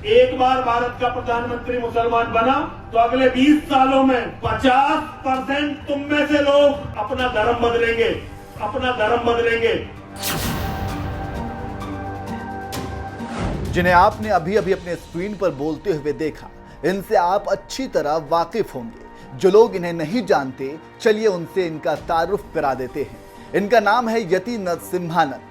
एक बार भारत का प्रधानमंत्री मुसलमान बना तो अगले 20 सालों में 50% तुम में से लोग अपना धर्म बदलेंगे। जिन्हें आपने अभी अभी अपने स्क्रीन पर बोलते हुए देखा, इनसे आप अच्छी तरह वाकिफ होंगे। जो लोग इन्हें नहीं जानते, चलिए उनसे इनका तारुफ करा देते हैं। इनका नाम है यति नरसिम्हानंद।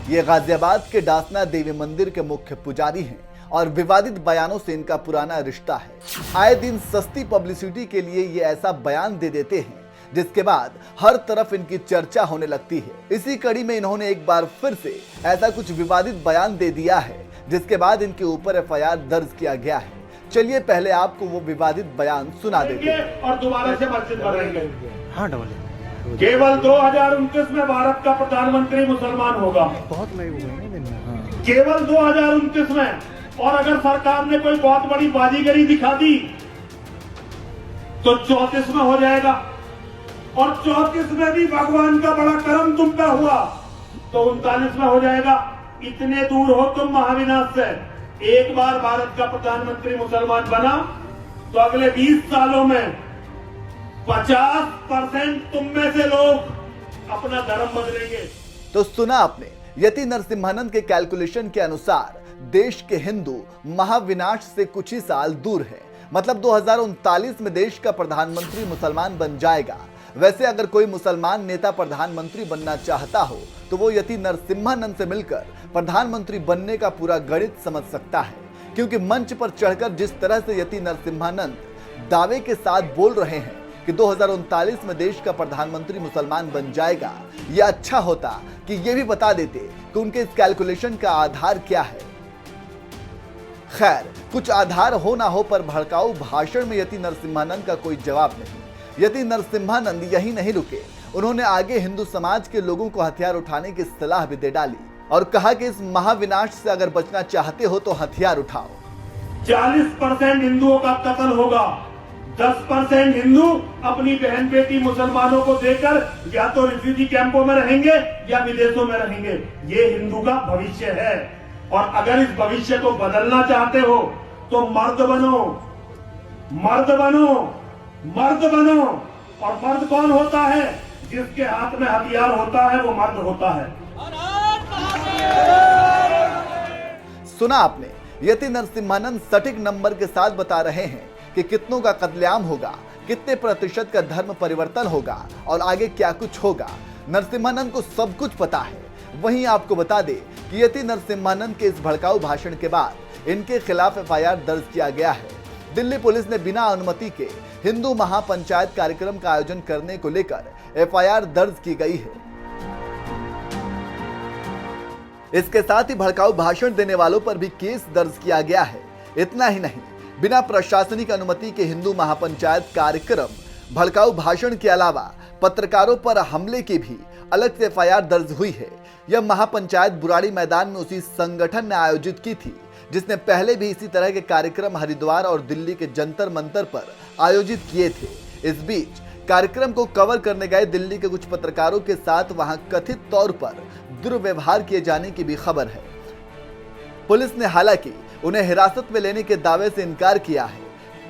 ये गाजियाबाद के डासना देवी मंदिर के मुख्य पुजारी हैं और विवादित बयानों से इनका पुराना रिश्ता है। आए दिन सस्ती पब्लिसिटी के लिए ये ऐसा बयान दे देते हैं जिसके बाद हर तरफ इनकी चर्चा होने लगती है। इसी कड़ी में इन्होंने एक बार फिर से ऐसा कुछ विवादित बयान दे दिया है जिसके बाद इनके ऊपर एफआईआर दर्ज किया गया है। चलिए पहले आपको वो विवादित बयान सुना देते हैं। और दोबारा से मस्जिद बनाएंगे। हाँ डबल केवल 2029 में भारत का प्रधानमंत्री मुसलमान होगा। बहुत नए हुए हैं दिन में। हाँ। केवल 2029 में। और अगर सरकार ने कोई बहुत बड़ी बाजीगरी दिखा दी तो 34 में हो जाएगा। और 34 में भी भगवान का बड़ा करम तुम पे हुआ तो 39 में हो जाएगा। इतने दूर हो तुम महाविनाश से। एक बार भारत का प्रधानमंत्री मुसलमान बना तो अगले 20 सालों में 50% तुम में से लोग अपना धर्म बदलेंगे। तो सुना आपने, यति नरसिम्हानंद के कैलकुलेशन के अनुसार देश के हिंदू महाविनाश से कुछ ही साल दूर है। मतलब 2039 में देश का प्रधानमंत्री मुसलमान बन जाएगा। वैसे अगर कोई मुसलमान नेता प्रधानमंत्री बनना चाहता हो तो वो यति नरसिम्हानंद से मिलकर प्रधानमंत्री बनने का पूरा गणित समझ सकता है, क्योंकि मंच पर चढ़कर जिस तरह से यति नरसिम्हानंद दावे के साथ बोल रहे हैं कि 2039 में देश का प्रधानमंत्री मुसलमान बन जाएगा, यह अच्छा होता कि ये भी बता देते कि उनके इस कैलकुलेशन का आधार क्या है। खैर, कुछ आधार हो ना हो पर भड़काऊ भाषण में यति नरसिम्हानंद का कोई जवाब नहीं। यति नरसिम्हानंद यही नहीं रुके, उन्होंने आगे हिंदू समाज के लोगों को हथियार उठाने की सलाह भी दे डाली और कहा कि इस महाविनाश से अगर बचना चाहते हो तो हथियार उठाओ। 40% हिंदुओं का कत्ल होगा। 10% हिंदू अपनी बहन बेटी मुसलमानों को देकर या तो रिफ्यूजी कैंपों में रहेंगे या विदेशों में रहेंगे। ये हिंदू का भविष्य है। और अगर इस भविष्य को बदलना चाहते हो तो मर्द बनो। और मर्द कौन होता है? जिसके हाथ में हथियार होता है वो मर्द होता है। सुना आपने, यति नरसिम्हानंद सटीक नंबर के साथ बता रहे हैं कि कितनों का कत्लेआम होगा, कितने प्रतिशत का धर्म परिवर्तन होगा और आगे क्या कुछ होगा। नरसिम्हानंद को सब कुछ पता है। वहीं आपको बता दे कि यति नरसिम्हानंद के इस भड़काऊ भाषण के बाद इनके खिलाफ एफआईआर दर्ज किया गया है। दिल्ली पुलिस ने बिना अनुमति के हिंदू महापंचायत कार्यक्रम का आयोजन करने को लेकर एफआईआर दर्ज की गई है। इसके साथ ही भड़काऊ भाषण देने वालों पर भी केस दर्ज किया गया है। इतना ही नहीं, बिना प्रशासनिक अनुमति के हिंदू महापंचायत कार्यक्रम, भड़काऊ भाषण के अलावा पत्रकारों पर हमले की भी अलग से एफआईआर दर्ज हुई है। यह महापंचायत बुराड़ी मैदान में उसी संगठन ने आयोजित की थी जिसने पहले भी इसी तरह के कार्यक्रम हरिद्वार और दिल्ली के जंतर मंतर पर आयोजित किए थे। इस बीच कार्यक्रम को कवर करने गए दिल्ली के कुछ पत्रकारों के साथ वहां कथित तौर पर दुर्व्यवहार किए जाने की भी खबर है। पुलिस ने हालांकि उन्हें हिरासत में लेने के दावे से इनकार किया है।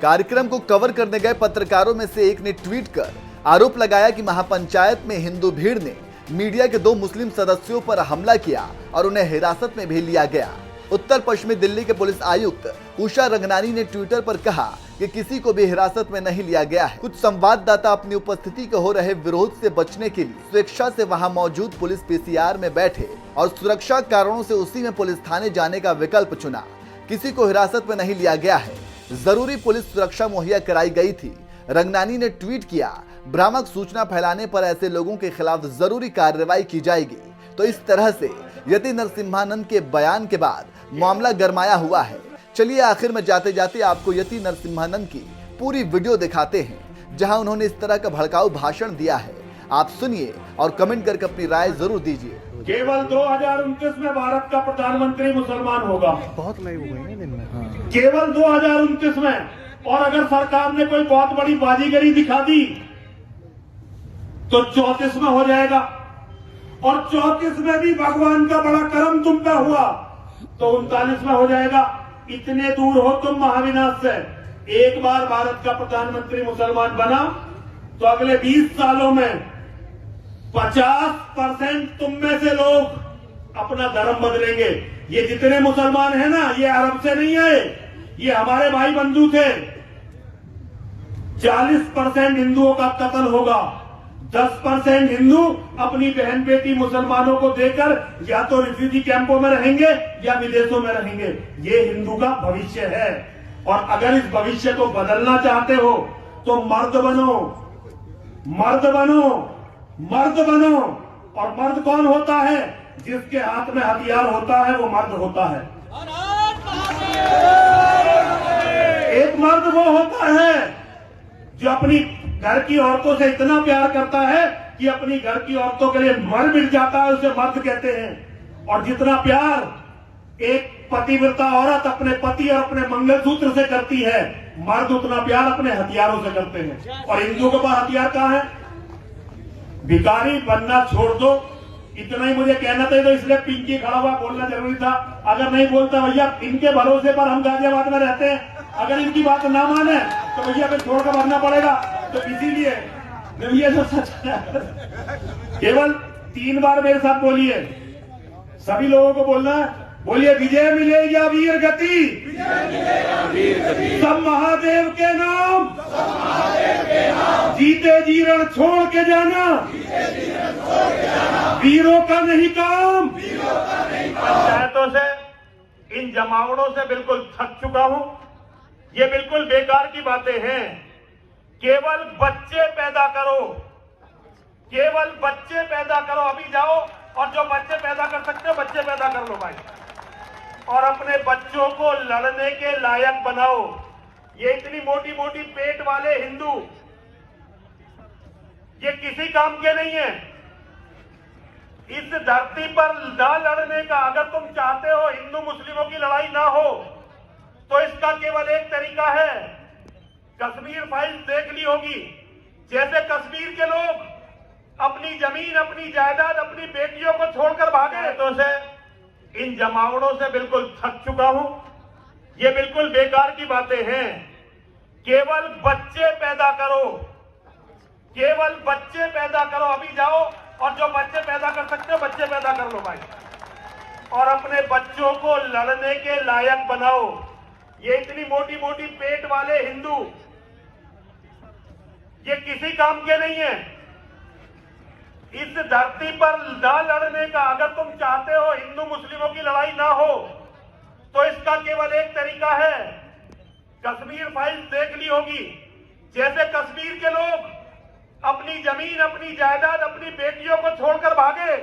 कार्यक्रम को कवर करने गए पत्रकारों में से एक ने ट्वीट कर आरोप लगाया कि महापंचायत में हिंदू भीड़ ने मीडिया के 2 मुस्लिम सदस्यों पर हमला किया और उन्हें हिरासत में भी लिया गया। उत्तर पश्चिमी दिल्ली के पुलिस आयुक्त उषा रंगनानी ने ट्विटर पर कहा कि किसी को भी हिरासत में नहीं लिया गया है। कुछ संवाददाता अपनी उपस्थिति के हो रहे विरोध से बचने के लिए स्वेच्छा से वहां मौजूद पुलिस पीसीआर में बैठे और सुरक्षा कारणों से उसी में पुलिस थाने जाने का विकल्प चुना। किसी को हिरासत में नहीं लिया गया है, जरूरी पुलिस सुरक्षा मुहैया कराई गई थी। रंगनानी ने ट्वीट किया, भ्रामक सूचना फैलाने पर ऐसे लोगों के खिलाफ जरूरी कार्रवाई की जाएगी। तो इस तरह से यति नरसिम्हानंद के बयान के बाद मामला गरमाया हुआ है। चलिए आखिर में जाते जाते आपको यति नरसिम्हानंद की पूरी वीडियो दिखाते हैं जहां उन्होंने इस तरह का भड़काऊ भाषण दिया है। आप सुनिए और कमेंट करके अपनी राय जरूर दीजिए। केवल 2029 में भारत का प्रधानमंत्री मुसलमान होगा। बहुत नए हुए हैं दिन में। हाँ। केवल 2029 में। और अगर सरकार ने कोई बहुत बड़ी बाजीगरी दिखा दी तो 34 में हो जाएगा। और 34 में भी भगवान का बड़ा करम तुम पे हुआ तो 39 में हो जाएगा। इतने दूर हो तुम महाविनाश से। एक बार भारत का प्रधानमंत्री मुसलमान बना तो अगले 20 सालों में 50% तुम में से लोग अपना धर्म बदलेंगे। ये जितने मुसलमान हैं ना, ये अरब से नहीं आए, ये हमारे भाई बंधु थे। 40% हिंदुओं का कत्ल होगा। 10% हिंदू अपनी बहन बेटी मुसलमानों को देकर या तो रिफ्यूजी कैंपों में रहेंगे या विदेशों में रहेंगे। ये हिंदू का भविष्य है। और अगर इस भविष्य को बदलना चाहते हो तो मर्द बनो, मर्द बनो, मर्द बनो। और मर्द कौन होता है? जिसके हाथ में हथियार होता है वो मर्द होता है। एक मर्द वो होता है जो अपनी घर की औरतों से इतना प्यार करता है कि अपनी घर की औरतों के लिए मर मिट जाता है, उसे मर्द कहते हैं। और जितना प्यार एक पतिव्रता औरत अपने पति और अपने मंगलसूत्र से करती है, मर्द उतना प्यार अपने हथियारों से करते हैं। और हिंदुओं के पास हथियार कहां है? भिखारी बनना छोड़ दो। इतना ही मुझे कहना था, तो इसलिए पिंकी खड़ा हुआ बोलना जरूरी था। अगर नहीं बोलता भैया, इनके भरोसे पर हम गाजियाबाद में रहते हैं, अगर इनकी बात ना माने तो भैया फिर छोड़कर भरना पड़ेगा। तो इसीलिए ये सब सच है। केवल 3 बार मेरे साथ बोलिए, सभी लोगों को बोलना है। बोलिए, विजय मिलेगी या वीर गति, सब महादेव के नाम, जीते जी रण छोड़ के जाना, वीरों का नहीं काम। पंचायतों से, इन जमावड़ों से बिल्कुल थक चुका हूं। ये बिल्कुल बेकार की बातें हैं। केवल बच्चे पैदा करो, केवल बच्चे पैदा करो। अभी जाओ और जो बच्चे पैदा कर सकते हो बच्चे पैदा कर लो भाई, और अपने बच्चों को लड़ने के लायक बनाओ। ये इतनी मोटी मोटी पेट वाले हिंदू, ये किसी काम के नहीं है। इस धरती पर ना लड़ने का, अगर तुम चाहते हो हिंदू मुस्लिमों की लड़ाई ना हो, तो इसका केवल एक तरीका है। कश्मीर फाइल्स देख ली होगी। जैसे कश्मीर के लोग अपनी जमीन, अपनी जायदाद, अपनी बेटियों को छोड़कर भागे, तो से इन जमावड़ों से बिल्कुल थक चुका हूं। ये बिल्कुल बेकार की बातें हैं। केवल बच्चे पैदा करो, केवल बच्चे पैदा करो। अभी जाओ और जो बच्चे पैदा कर सकते हो बच्चे पैदा कर लो भाई, और अपने बच्चों को लड़ने के लायक बनाओ। ये इतनी मोटी मोटी पेट वाले हिंदू, ये किसी काम के नहीं है। इस धरती पर ना लड़ने का, अगर तुम चाहते हो हिंदू मुस्लिमों की लड़ाई ना हो, तो इसका केवल एक तरीका है। कश्मीर फाइल्स देख ली होगी। जैसे कश्मीर के लोग अपनी जमीन, अपनी जायदाद, अपनी बेटियों को छोड़कर भागे,